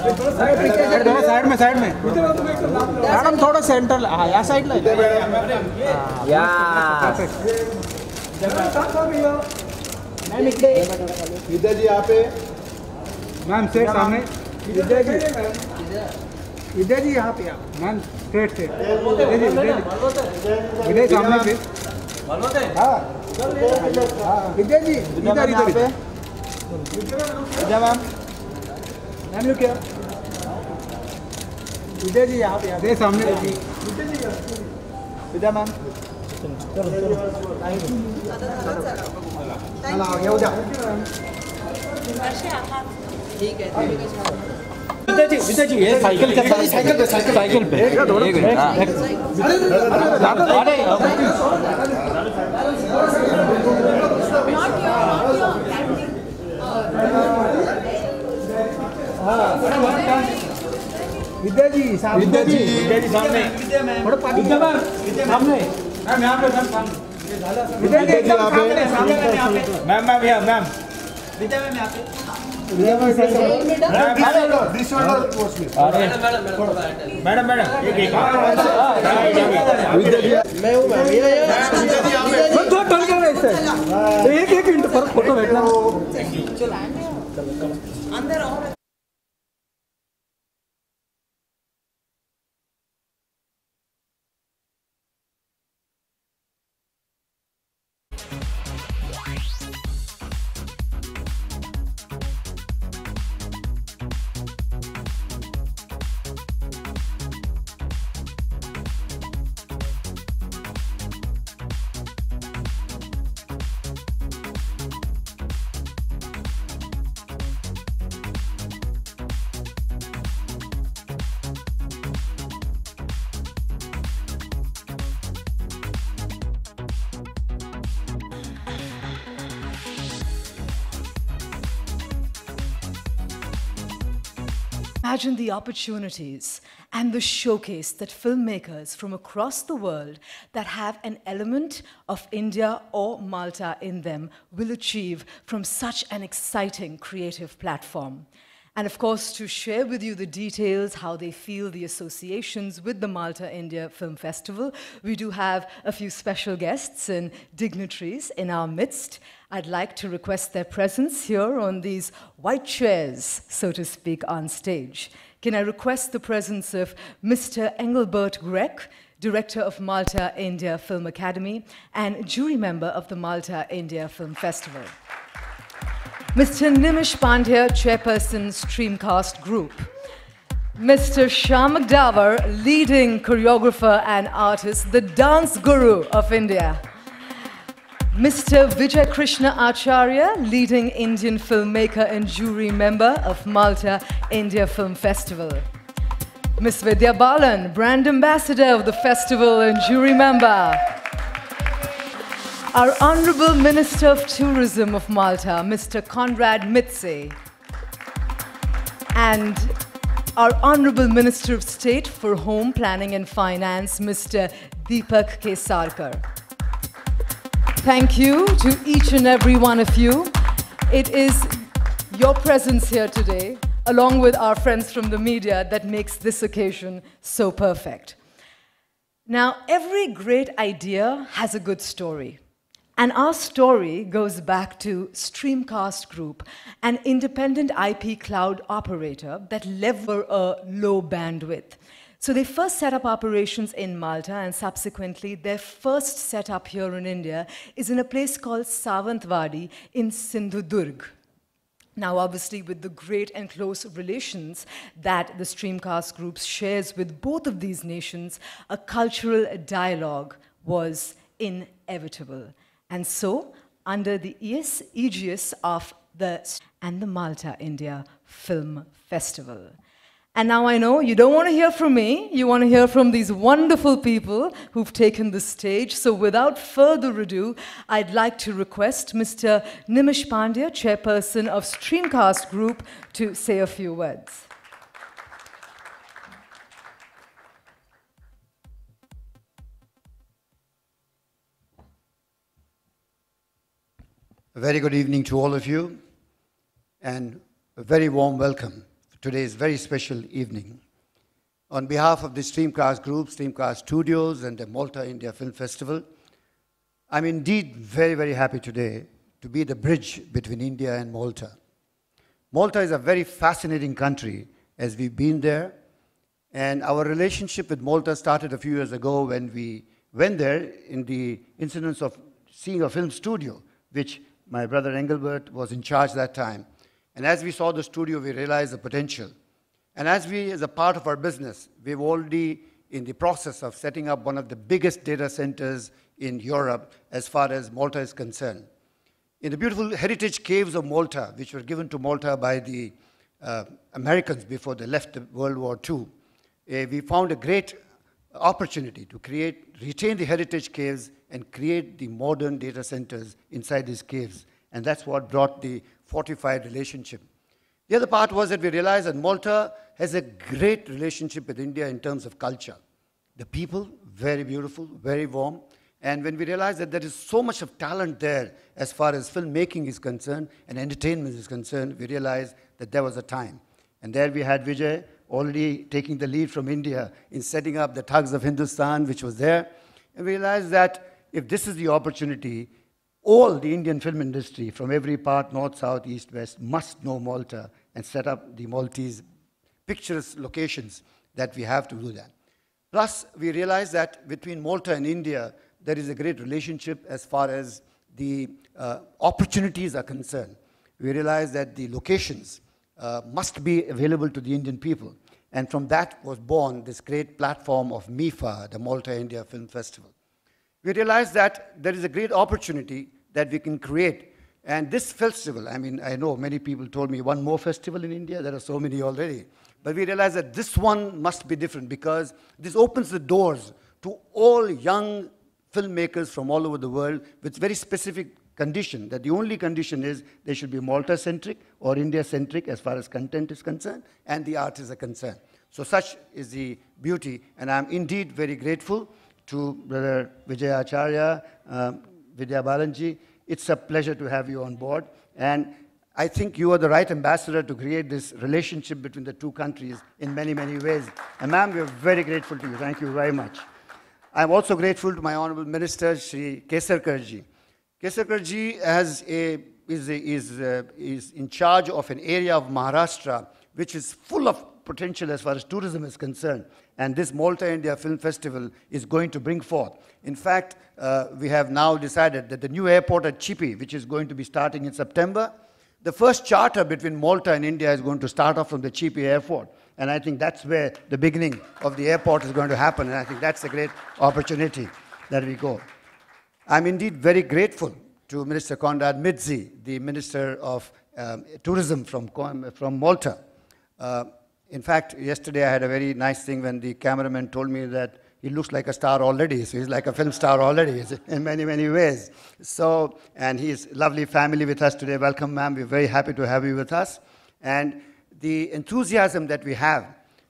Side में madam थोड़ा centre, हाँ या साइड ला विद्या जी यहाँ पे, मैम स्ट्रेट सामने, विद्या जी यहाँ पे मैम स्ट्रेट से विद्या सामने पे, हाँ विद्या जी इधर इधर पे विद्या मैम यू क्या विद्या जी यहाँ पे दे सामने विद्या मैम चलो आ गया हो जा ठीक है विद्या जी ये साइकिल पे एक मिनट विद्या जी सामने विद्या मैम सामने मैम यहाँ पे विद्या जी यहाँ पे मैम विद्या मैम यहाँ पे मैडम एक मैं हूँ एक मिनट पर फोटो बैठना अंदर Imagine the opportunities and the showcase that filmmakers from across the world that have an element of India or Malta in them will achieve from such an exciting creative platform. And of course, to share with you the details, how they feel the associations with the Malta India Film Festival, we do have a few special guests and dignitaries in our midst. I'd like to request their presence here on these white chairs, so to speak, on stage. Can I request the presence of Mr. Engelbert Grech, Director of Malta India Film Academy and jury member of the Malta India Film Festival. Mr. Nimish Pandya, Chairperson, Streamcast Group. Mr. Shyam Davar, leading choreographer and artist, the dance guru of India. Mr. Vijay Krishna Acharya, leading Indian filmmaker and jury member of Malta India Film Festival. Ms. Vidya Balan, brand ambassador of the festival and jury member. Our Honorable Minister of Tourism of Malta, Mr. Conrad Mitzi. And our Honorable Minister of State for Home Planning and Finance, Mr. Deepak Kesarkar. Thank you to each and every one of you. It is your presence here today, along with our friends from the media, that makes this occasion so perfect. Now, every great idea has a good story. And our story goes back to Streamcast Group, an independent IP cloud operator that leveraged a low bandwidth. So they first set up operations in Malta, and subsequently their first setup here in India is in a place called Savantwadi in Sindhudurg. Now, obviously, with the great and close relations that the Streamcast Group shares with both of these nations, a cultural dialogue was inevitable. And so, under the aegis of the Malta India Film Festival. And now I know you don't want to hear from me, you want to hear from these wonderful people who've taken the stage. So without further ado, I'd like to request Mr. Nimish Pandya, Chairperson of Streamcast Group, to say a few words. A very good evening to all of you, and a very warm welcome today's very special evening. On behalf of the Streamcast Group, Streamcast Studios, and the Malta India Film Festival, I'm indeed very, very happy today to be the bridge between India and Malta. Malta is a very fascinating country, as we've been there, and our relationship with Malta started a few years ago when we went there in the incidents of seeing a film studio, which my brother Engelbert was in charge that time. And as we saw the studio, we realized the potential. And as a part of our business, we've already in the process of setting up one of the biggest data centers in Europe as far as Malta is concerned. In the beautiful heritage caves of Malta, which were given to Malta by the Americans before they left World War II, we found a great opportunity to retain the heritage caves and create the modern data centers inside these caves. And that's what brought the fortified relationship. The other part was that we realized that Malta has a great relationship with India in terms of culture. The people, very beautiful, very warm. And when we realized that there is so much of talent there as far as filmmaking is concerned and entertainment is concerned, we realized that there was a time. And there we had Vidya already taking the lead from India in setting up the Thugs of Hindustan, which was there. And we realized that if this is the opportunity, all the Indian film industry from every part, north, south, east, west, must know Malta and set up the Maltese picturesque locations that we have to do that. Plus, we realized that between Malta and India, there is a great relationship as far as the opportunities are concerned. We realized that the locations must be available to the Indian people. And from that was born this great platform of MIFA, the Malta India Film Festival. We realized that there is a great opportunity that we can create. And this festival, I mean, I know many people told me one more festival in India, there are so many already. But we realized that this one must be different because this opens the doors to all young filmmakers from all over the world with very specific condition, that the only condition is they should be Malta-centric or India-centric as far as content is concerned and the artists are concerned. So such is the beauty, and I'm indeed very grateful to Brother Vijay Acharya, Vidya Balanji. It's a pleasure to have you on board. And I think you are the right ambassador to create this relationship between the two countries in many, many ways. And ma'am, we're very grateful to you. Thank you very much. I'm also grateful to my Honorable Minister, Shri Kesarkarji. Kesarkarji is in charge of an area of Maharashtra which is full of potential as far as tourism is concerned. And this Malta India Film Festival is going to bring forth. In fact, we have now decided that the new airport at Chipi, which is going to be starting in September, the first charter between Malta and India is going to start off from the Chipi airport. And I think that's where the beginning of the airport is going to happen. And I think that's a great opportunity that we go. I'm indeed very grateful to Minister Konrad Midzi, the Minister of Tourism from Malta. In fact, yesterday I had a very nice thing when the cameraman told me that he looks like a star already. So he's like a film star already in many, many ways. So, and he's lovely family with us today. Welcome, ma'am. We're very happy to have you with us. And the enthusiasm that we have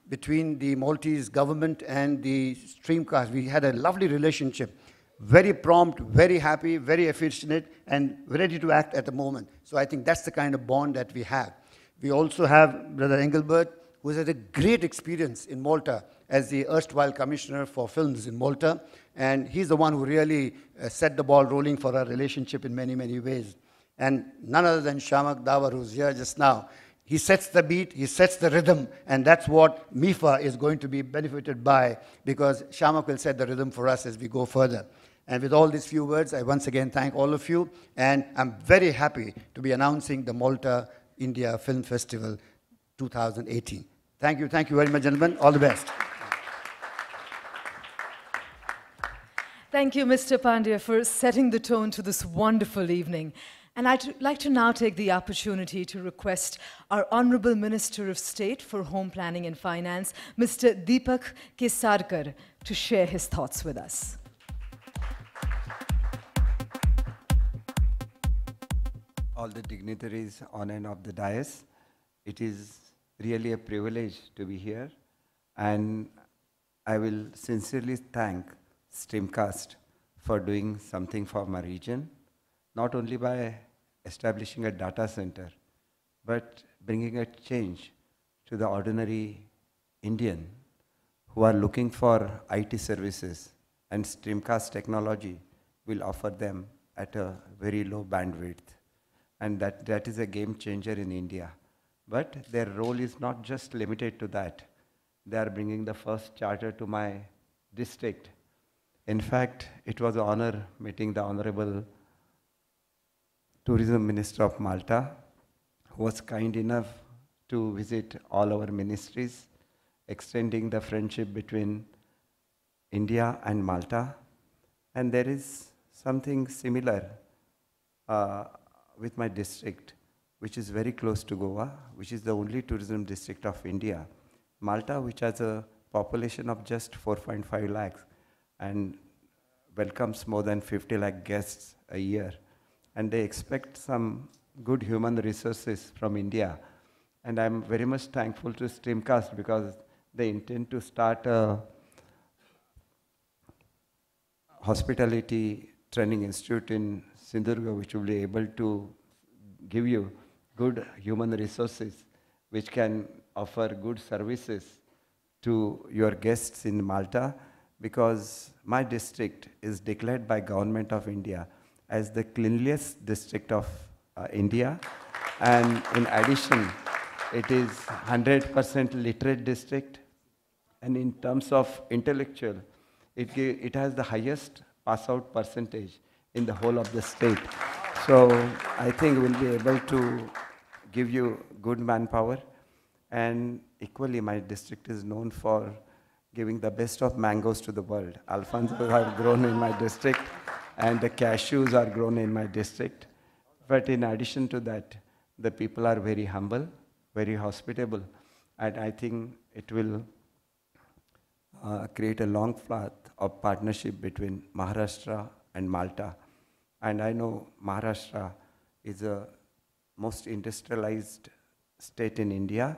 between the Maltese government and the Streamcast, we had a lovely relationship. Very prompt, very happy, very affectionate, and ready to act at the moment. So I think that's the kind of bond that we have. We also have Brother Engelbert, who has had a great experience in Malta as the erstwhile commissioner for films in Malta. And he's the one who really set the ball rolling for our relationship in many, many ways. And none other than Shamak Dawar, who's here just now. He sets the beat, he sets the rhythm, and that's what MIFA is going to be benefited by, because Shamak will set the rhythm for us as we go further. And with all these few words, I once again thank all of you, and I'm very happy to be announcing the Malta India Film Festival 2018. Thank you very much, gentlemen. All the best. Thank you, Mr. Pandya, for setting the tone to this wonderful evening. And I'd like to now take the opportunity to request our Honorable Minister of State for Home Planning and Finance, Mr. Deepak Kesarkar, to share his thoughts with us. All the dignitaries on and off the dais, it is really a privilege to be here, and I will sincerely thank Streamcast for doing something for my region, not only by establishing a data center, but bringing a change to the ordinary Indian who are looking for IT services, and Streamcast technology will offer them at a very low bandwidth. And that is a game changer in India. But their role is not just limited to that. They are bringing the first charter to my district. In fact, it was an honor meeting the Honorable Tourism Minister of Malta, who was kind enough to visit all our ministries, extending the friendship between India and Malta. And there is something similar with my district, which is very close to Goa, which is the only tourism district of India. Malta, which has a population of just 4.5 lakhs and welcomes more than 50 lakh guests a year. And they expect some good human resources from India. And I'm very much thankful to Streamcast because they intend to start a hospitality training institute in Sindhurga, which will be able to give you good human resources, which can offer good services to your guests in Malta, because my district is declared by Government of India as the cleanliest district of India. And in addition, it is 100% literate district. And in terms of intellectual, it has the highest pass-out percentage in the whole of the state. So I think we'll be able to give you good manpower. And equally, my district is known for giving the best of mangoes to the world. Alfonsos are grown in my district, and the cashews are grown in my district. But in addition to that, the people are very humble, very hospitable, and I think it will create a long path of partnership between Maharashtra and Malta. And I know Maharashtra is the most industrialized state in India.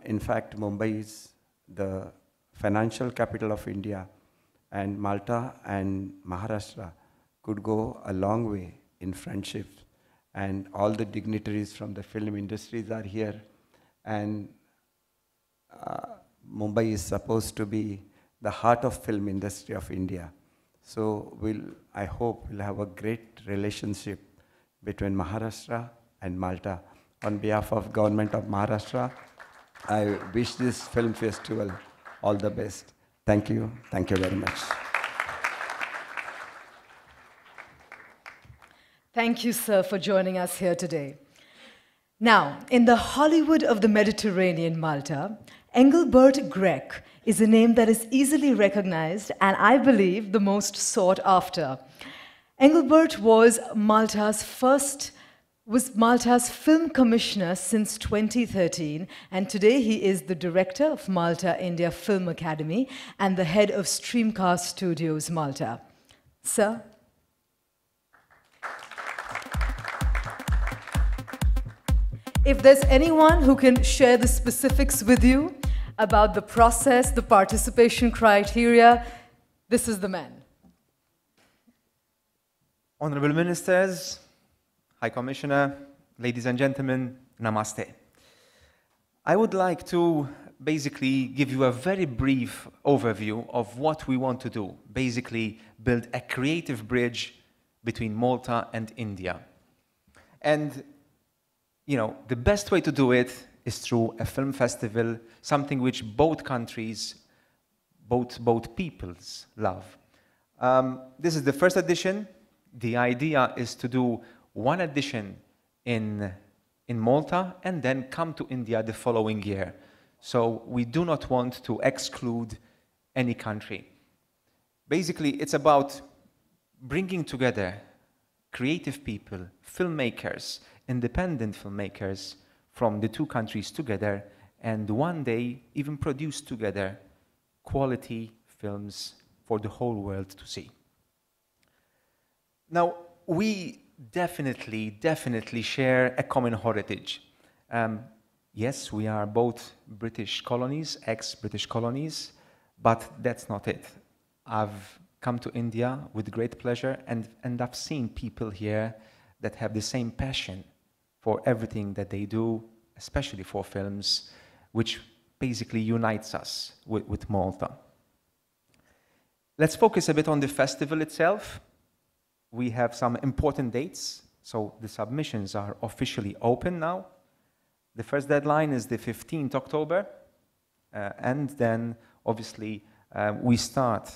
In fact, Mumbai is the financial capital of India, and Malta and Maharashtra could go a long way in friendship. And all the dignitaries from the film industries are here. And Mumbai is supposed to be the heart of film industry of India. So I hope we'll have a great relationship between Maharashtra and Malta. On behalf of Government of Maharashtra, I wish this film festival all the best. Thank you. Thank you very much. Thank you, sir, for joining us here today. Now, in the Hollywood of the Mediterranean, Malta, Engelbert Grech is a name that is easily recognized and, I believe, the most sought after. Engelbert was Malta's film commissioner since 2013, and today he is the director of Malta India Film Academy and the head of Streamcast Studios Malta. Sir? If there's anyone who can share the specifics with you about the process, the participation criteria, this is the man. Honorable Ministers, High Commissioner, ladies and gentlemen, Namaste. I would like to basically give you a very brief overview of what we want to do. Basically, build a creative bridge between Malta and India. And you know, the best way to do it is through a film festival, something which both countries, both peoples love. This is the first edition. The idea is to do one edition in Malta and then come to India the following year. So we do not want to exclude any country. Basically, it's about bringing together creative people, filmmakers, independent filmmakers from the two countries together, and one day even produce together quality films for the whole world to see. Now, we definitely share a common heritage. Yes, we are both British colonies, ex-British colonies, but that's not it. I've come to India with great pleasure, and I've seen people here that have the same passion for everything that they do especially for films, which basically unites us with Malta. Let's focus a bit on the festival itself. We have some important dates, so the submissions are officially open now. The first deadline is the 15th October, and then obviously we start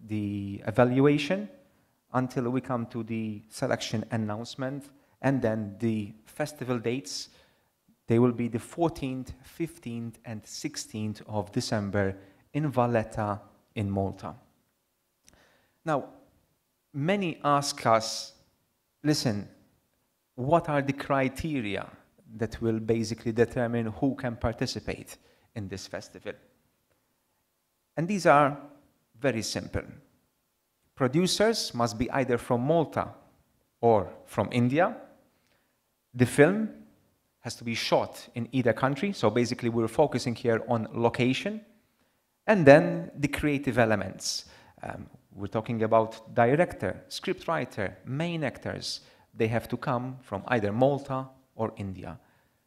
the evaluation until we come to the selection announcement, and then the festival dates. They will be the 14th, 15th, and 16th of December in Valletta in Malta. Now, many ask us, listen, what are the criteria that will basically determine who can participate in this festival? And these are very simple. Producers must be either from Malta or from India. The film has to be shot in either country, so basically we're focusing here on location. And then the creative elements. We're talking about director, scriptwriter, main actors. They have to come from either Malta or India.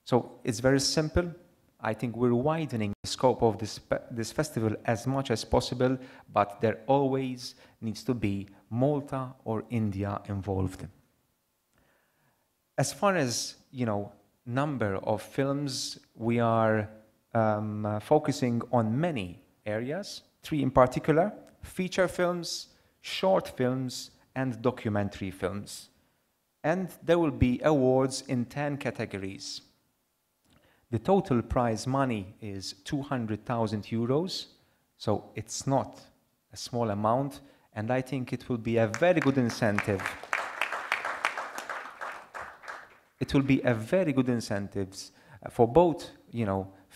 So it's very simple. I think we're widening the scope of this festival as much as possible, but there always needs to be Malta or India involved. As far as, number of films, we are focusing on many areas, 3 in particular: feature films, short films, and documentary films. And there will be awards in 10 categories. The total prize money is 200,000 euros, so it's not a small amount, and I think it will be a very good incentive. It will be a very good incentive for both,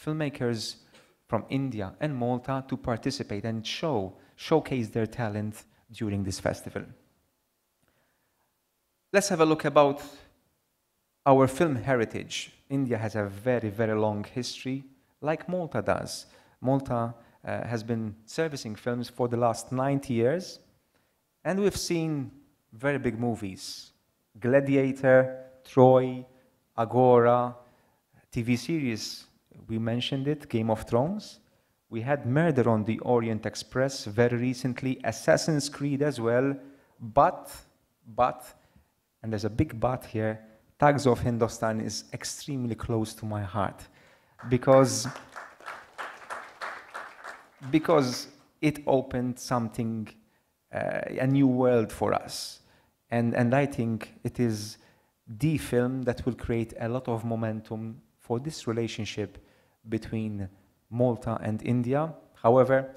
filmmakers from India and Malta to participate and showcase their talent during this festival. Let's have a look about our film heritage. India has a very, very long history, like Malta does. Malta has been servicing films for the last 90 years, and we've seen very big movies: Gladiator, Troy, Agora, TV series, we mentioned it, Game of Thrones. We had Murder on the Orient Express very recently, Assassin's Creed as well, but, and there's a big but here, Tugs of Hindostan is extremely close to my heart because it opened something, a new world for us. And I think it is the film that will create a lot of momentum for this relationship between Malta and India. However,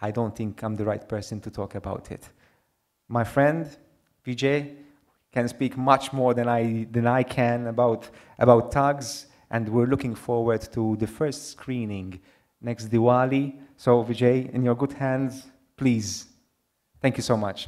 I don't think I'm the right person to talk about it. My friend, Vijay, can speak much more than I can about Tugs, and we're looking forward to the first screening next Diwali. So Vijay, in your good hands, please. Thank you so much.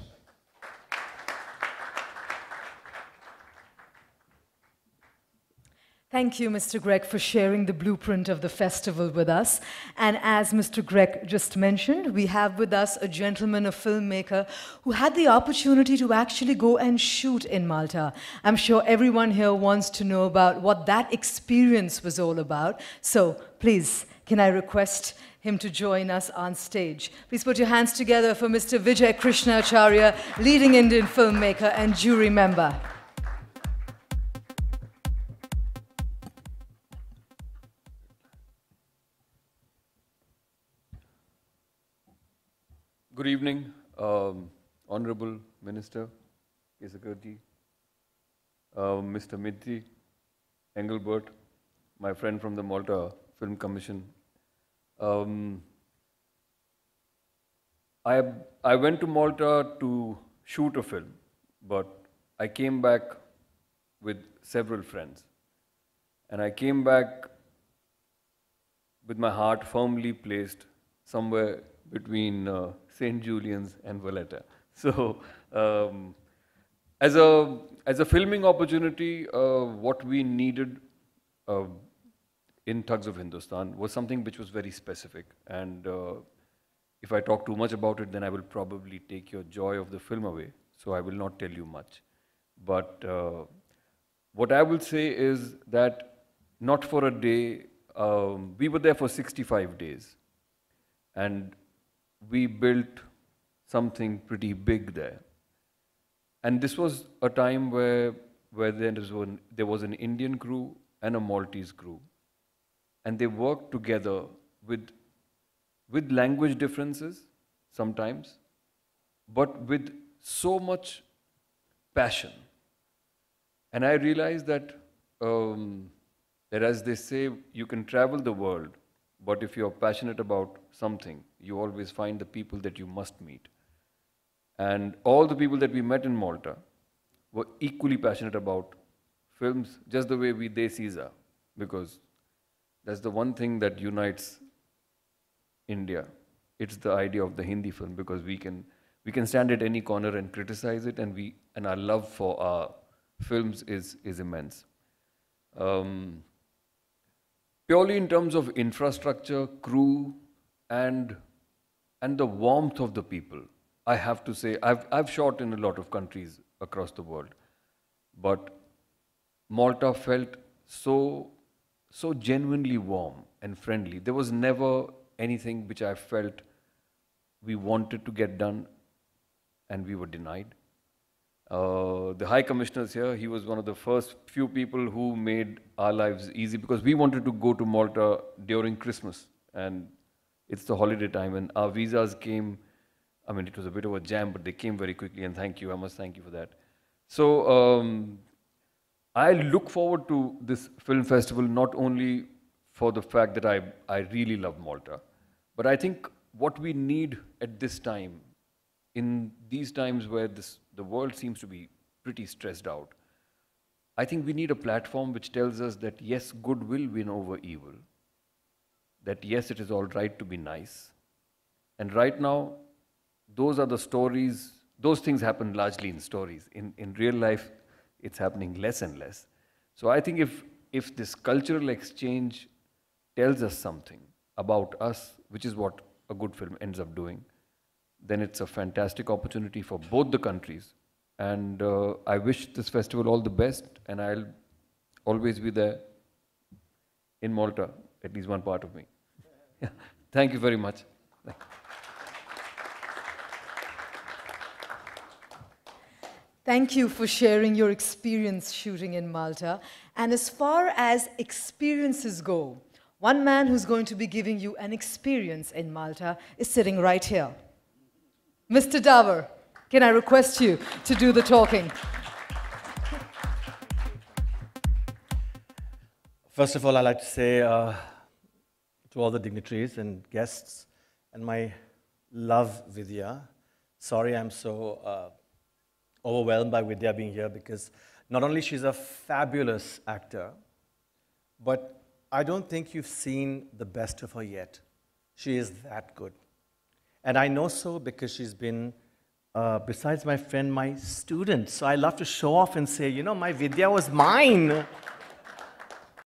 Thank you, Mr. Greg, for sharing the blueprint of the festival with us. And as Mr. Greg just mentioned, we have with us a gentleman, a filmmaker, who had the opportunity to actually go and shoot in Malta. I'm sure everyone here wants to know about what that experience was all about. So please, can I request him to join us on stage? Please put your hands together for Mr. Vijay Krishnacharya, leading Indian filmmaker and jury member. Good evening, Honorable Minister Kesakarji, Mr. Midhi, Engelbert, my friend from the Malta Film Commission. I went to Malta to shoot a film, but I came back with several friends. And I came back with my heart firmly placed somewhere between St. Julian's and Valletta. So, as a filming opportunity, what we needed in Tugs of Hindostan was something which was very specific. And if I talk too much about it, then I will probably take your joy of the film away. So I will not tell you much. But what I will say is that not for a day. We were there for 65 days. And we built something pretty big there. And this was a time where there was an Indian crew and a Maltese crew. And they worked together with language differences sometimes, but with so much passion. And I realized that, that as they say, you can travel the world, but if you're passionate about something, you always find the people that you must meet. And all the people that we met in Malta were equally passionate about films, just the way we Desis are, because that's the one thing that unites India. It's the idea of the Hindi film, because we can stand at any corner and criticize it, and our love for our films is immense. Purely in terms of infrastructure, crew, and the warmth of the people, I have to say, I've shot in a lot of countries across the world, but Malta felt so genuinely warm and friendly. There was never anything which I felt we wanted to get done and we were denied. The High Commissioner's here. He was one of the first few people who made our lives easy, because we wanted to go to Malta during Christmas, and it's the holiday time, and our visas came. I mean, it was a bit of a jam, but they came very quickly, and thank you. I must thank you for that. So I look forward to this film festival not only for the fact that I really love Malta, but I think what we need at this time, in these times where the world seems to be pretty stressed out, I think we need a platform which tells us that yes, good will win over evil, that yes, it is all right to be nice. And right now, those are the stories, those things happen largely in stories. In real life, it's happening less and less. So I think if this cultural exchange tells us something about us, which is what a good film ends up doing, then it's a fantastic opportunity for both the countries. And I wish this festival all the best, and I'll always be there in Malta, at least one part of me. Yeah. Thank you very much. Thank you for sharing your experience shooting in Malta. And as far as experiences go, one man who's going to be giving you an experience in Malta is sitting right here. Mr. Davar, can I request you to do the talking? First of all, I'd like to say to all the dignitaries and guests, and my love, Vidya. Sorry I'm so overwhelmed by Vidya being here, because not only she's a fabulous actor, but I don't think you've seen the best of her yet. She is that good. And I know so because she's been, besides my friend, my student. So I love to show off and say, you know, my Vidya was mine.